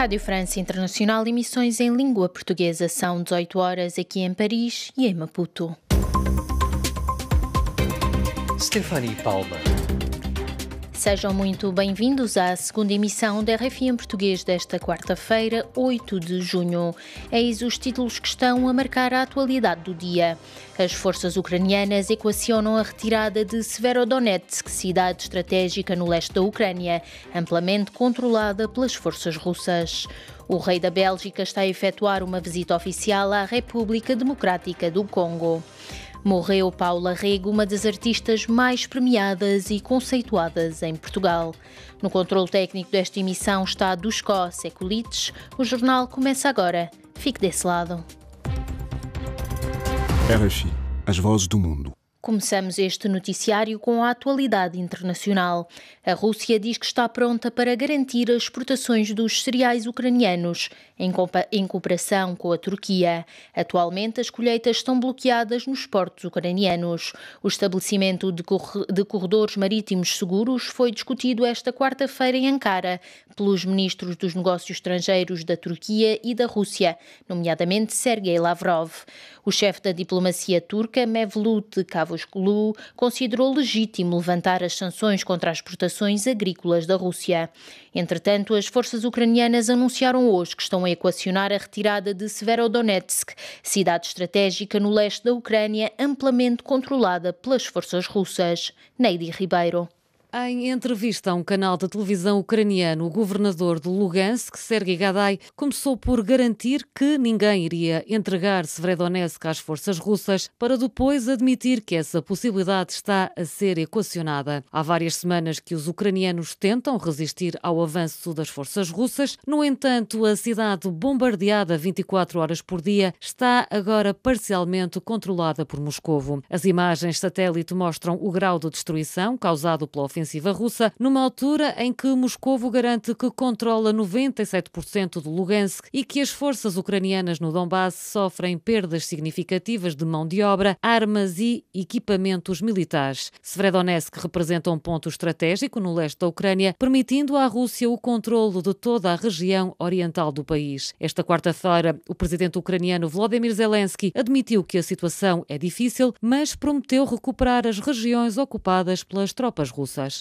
Rádio França Internacional, emissões em língua portuguesa. São 18 horas aqui em Paris e em Maputo. Stephanie Palma. Sejam muito bem-vindos à segunda emissão da RFI em português desta quarta-feira, 8 de junho. Eis os títulos que estão a marcar a atualidade do dia. As forças ucranianas equacionam a retirada de Severodonetsk, cidade estratégica no leste da Ucrânia, amplamente controlada pelas forças russas. O rei da Bélgica está a efetuar uma visita oficial à República Democrática do Congo. Morreu Paula Rego, uma das artistas mais premiadas e conceituadas em Portugal. No controle técnico desta emissão está Dusko Sekulic. O jornal começa agora. Fique desse lado. RFI, as vozes do mundo. Começamos este noticiário com a atualidade internacional. A Rússia diz que está pronta para garantir as exportações dos cereais ucranianos, em cooperação com a Turquia. Atualmente, as colheitas estão bloqueadas nos portos ucranianos. O estabelecimento de corredores marítimos seguros foi discutido esta quarta-feira em Ankara pelos ministros dos negócios estrangeiros da Turquia e da Rússia, nomeadamente Sergei Lavrov. O chefe da diplomacia turca, Mevlut Cavusoglu, considerou legítimo levantar as sanções contra as exportações agrícolas da Rússia. Entretanto, as forças ucranianas anunciaram hoje que estão a equacionar a retirada de Severodonetsk, cidade estratégica no leste da Ucrânia, amplamente controlada pelas forças russas. Neide Ribeiro. Em entrevista a um canal de televisão ucraniano, o governador de Lugansk, Sergei Gadai, começou por garantir que ninguém iria entregar Severodonetsk às forças russas, para depois admitir que essa possibilidade está a ser equacionada. Há várias semanas que os ucranianos tentam resistir ao avanço das forças russas. No entanto, a cidade, bombardeada 24 horas por dia, está agora parcialmente controlada por Moscovo. As imagens satélite mostram o grau de destruição causado pela ofensiva russa, numa altura em que Moscovo garante que controla 97% de Lugansk e que as forças ucranianas no Donbass sofrem perdas significativas de mão de obra, armas e equipamentos militares. Severodonetsk representa um ponto estratégico no leste da Ucrânia, permitindo à Rússia o controlo de toda a região oriental do país. Esta quarta-feira, o presidente ucraniano Volodymyr Zelensky admitiu que a situação é difícil, mas prometeu recuperar as regiões ocupadas pelas tropas russas.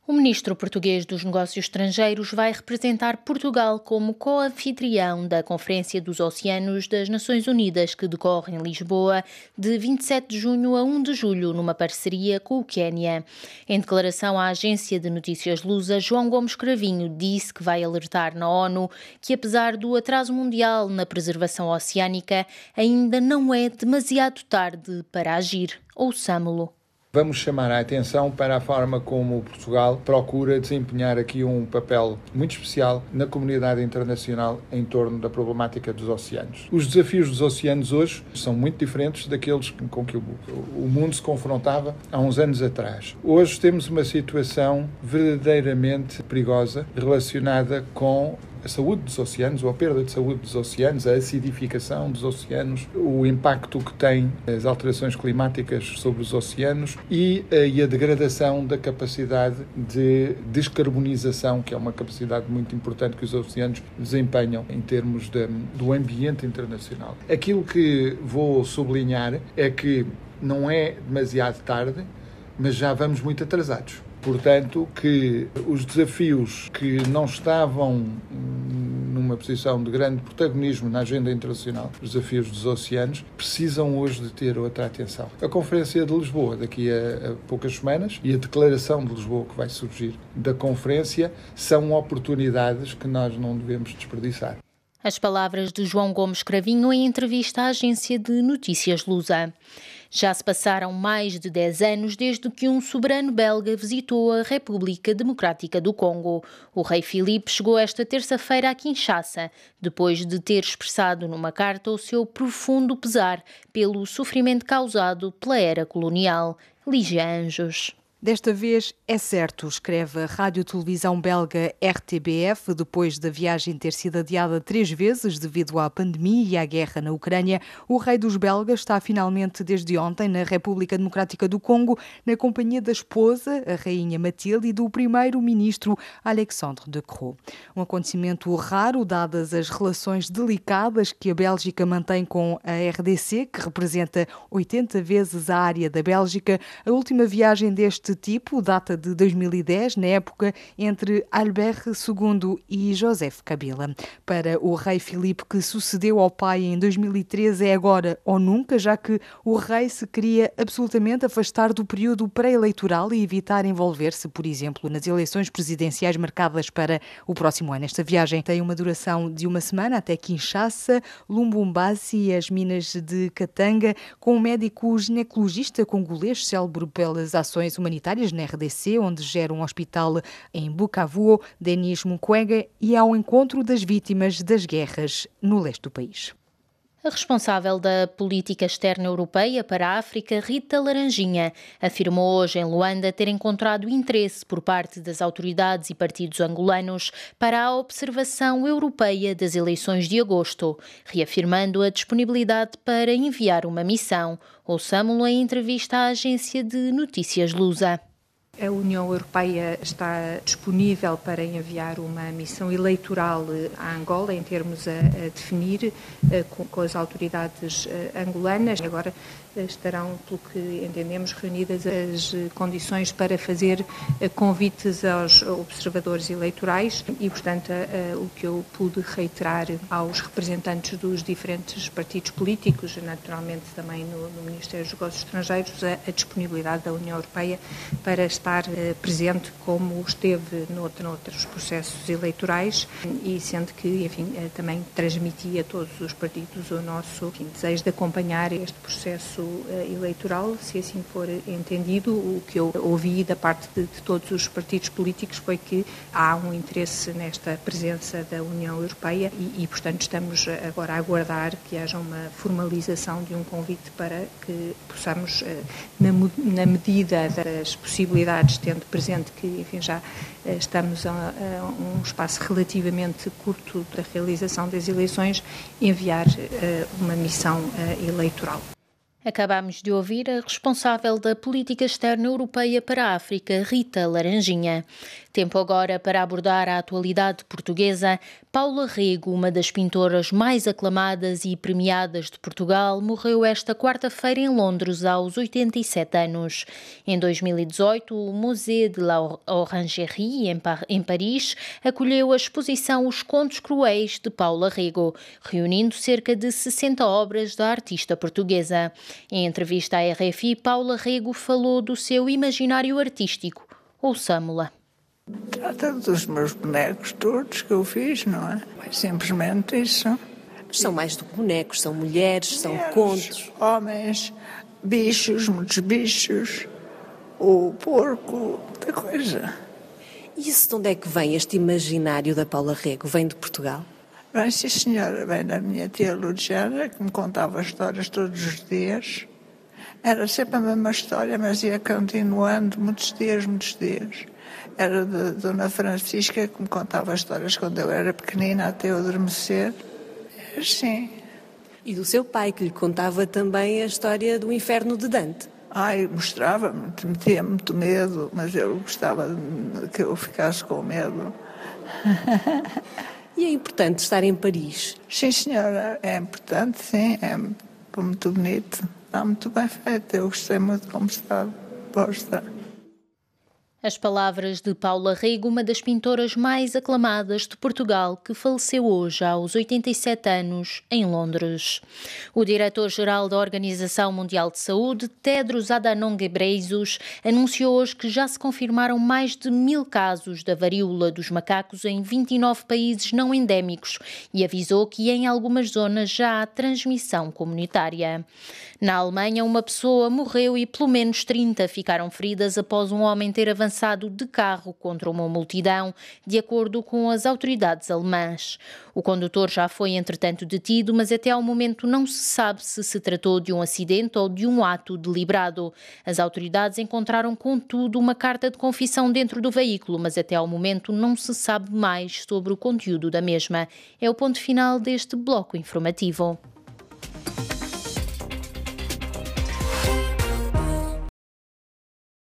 O ministro português dos Negócios Estrangeiros vai representar Portugal como co-anfitrião da Conferência dos Oceanos das Nações Unidas, que decorre em Lisboa de 27 de junho a 1 de julho, numa parceria com o Quénia. Em declaração à agência de notícias Lusa, João Gomes Cravinho disse que vai alertar na ONU que, apesar do atraso mundial na preservação oceânica, ainda não é demasiado tarde para agir. Ouçamo-lo. Vamos chamar a atenção para a forma como Portugal procura desempenhar aqui um papel muito especial na comunidade internacional em torno da problemática dos oceanos. Os desafios dos oceanos hoje são muito diferentes daqueles com que o mundo se confrontava há uns anos atrás. Hoje temos uma situação verdadeiramente perigosa relacionada com a saúde dos oceanos, ou a perda de saúde dos oceanos, a acidificação dos oceanos, o impacto que têm as alterações climáticas sobre os oceanos e a degradação da capacidade de descarbonização, que é uma capacidade muito importante que os oceanos desempenham em termos do ambiente internacional. Aquilo que vou sublinhar é que não é demasiado tarde, mas já vamos muito atrasados. Portanto, que os desafios que não estavam numa posição de grande protagonismo na agenda internacional, os desafios dos oceanos, precisam hoje de ter outra atenção. A Conferência de Lisboa, daqui a poucas semanas, e a Declaração de Lisboa que vai surgir da Conferência, são oportunidades que nós não devemos desperdiçar. As palavras de João Gomes Cravinho em entrevista à agência de notícias Lusa. Já se passaram mais de 10 anos desde que um soberano belga visitou a República Democrática do Congo. O rei Filipe chegou esta terça-feira a Kinshasa, depois de ter expressado numa carta o seu profundo pesar pelo sofrimento causado pela era colonial. Lígia Anjos. Desta vez é certo, escreve a rádio-televisão belga RTBF, depois da viagem ter sido adiada 3 vezes devido à pandemia e à guerra na Ucrânia. O rei dos belgas está finalmente desde ontem na República Democrática do Congo, na companhia da esposa, a rainha Matilde, e do primeiro-ministro Alexandre De Croo. Um acontecimento raro, dadas as relações delicadas que a Bélgica mantém com a RDC, que representa 80 vezes a área da Bélgica. A última viagem deste tipo data de 2010, na época entre Albert II e Joseph Kabila. Para o rei Filipe, que sucedeu ao pai em 2013, é agora ou nunca, já que o rei se queria absolutamente afastar do período pré-eleitoral e evitar envolver-se, por exemplo, nas eleições presidenciais marcadas para o próximo ano. Esta viagem tem uma duração de 1 semana até Kinshasa, Lubumbashi e as minas de Katanga, com um médico ginecologista congolês célebre pelas ações humanitárias na RDC, onde gera um hospital em Bukavu, Denis Mukwege, e ao encontro das vítimas das guerras no leste do país. A responsável da política externa europeia para a África, Rita Laranjinha, afirmou hoje em Luanda ter encontrado interesse por parte das autoridades e partidos angolanos para a observação europeia das eleições de agosto, reafirmando a disponibilidade para enviar uma missão. Ouçamo-lo em entrevista à agência de notícias Lusa. A União Europeia está disponível para enviar uma missão eleitoral à Angola, em termos a definir com as autoridades angolanas. Agora estarão, pelo que entendemos, reunidas as condições para fazer convites aos observadores eleitorais e, portanto, o que eu pude reiterar aos representantes dos diferentes partidos políticos, naturalmente também no Ministério dos Negócios Estrangeiros, a disponibilidade da União Europeia para estar presente como esteve noutros processos eleitorais e sendo que, enfim, também transmiti a todos os partidos o nosso desejo de acompanhar este processo eleitoral, se assim for entendido. O que eu ouvi da parte de todos os partidos políticos foi que há um interesse nesta presença da União Europeia e portanto, estamos agora a aguardar que haja uma formalização de um convite para que possamos, na medida das possibilidades, tendo presente que, enfim, já estamos a um espaço relativamente curto da realização das eleições, enviar uma missão eleitoral. Acabamos de ouvir a responsável da política externa europeia para a África, Rita Laranjinha. Tempo agora para abordar a atualidade portuguesa. Paula Rego, uma das pintoras mais aclamadas e premiadas de Portugal, morreu esta quarta-feira em Londres, aos 87 anos. Em 2018, o Musée de l'Orangerie, em Paris, acolheu a exposição Os Contos Cruéis de Paula Rego, reunindo cerca de 60 obras da artista portuguesa. Em entrevista à RFI, Paula Rego falou do seu imaginário artístico. Ouçamo-la. Trata dos meus bonecos todos que eu fiz, não é? É simplesmente isso. São mais do que bonecos, são mulheres, são contos. Homens, bichos, muitos bichos, o porco, muita coisa. E isso de onde é que vem este imaginário da Paula Rego? Vem de Portugal? Bem, sim, senhora, vem da minha tia Luciana, que me contava histórias todos os dias. Era sempre a mesma história, mas ia continuando muitos dias. Era da Dona Francisca, que me contava histórias quando eu era pequenina, até eu adormecer. Assim. E do seu pai, que lhe contava também a história do inferno de Dante. Ai, mostrava-me, metia muito medo, mas eu gostava que eu ficasse com medo. E é importante estar em Paris? Sim, senhora, é importante, sim, é muito bonito, está muito bem feito, eu gostei muito como está posta. As palavras de Paula Rego, uma das pintoras mais aclamadas de Portugal, que faleceu hoje aos 87 anos em Londres. O diretor-geral da Organização Mundial de Saúde, Tedros Adhanom Ghebreyesus, anunciou hoje que já se confirmaram mais de 1000 casos da varíola dos macacos em 29 países não endémicos e avisou que em algumas zonas já há transmissão comunitária. Na Alemanha, uma pessoa morreu e pelo menos 30 ficaram feridas após um homem ter avançado lançado de carro contra uma multidão, de acordo com as autoridades alemãs. O condutor já foi, entretanto, detido, mas até ao momento não se sabe se se tratou de um acidente ou de um ato deliberado. As autoridades encontraram, contudo, uma carta de confissão dentro do veículo, mas até ao momento não se sabe mais sobre o conteúdo da mesma. É o ponto final deste bloco informativo.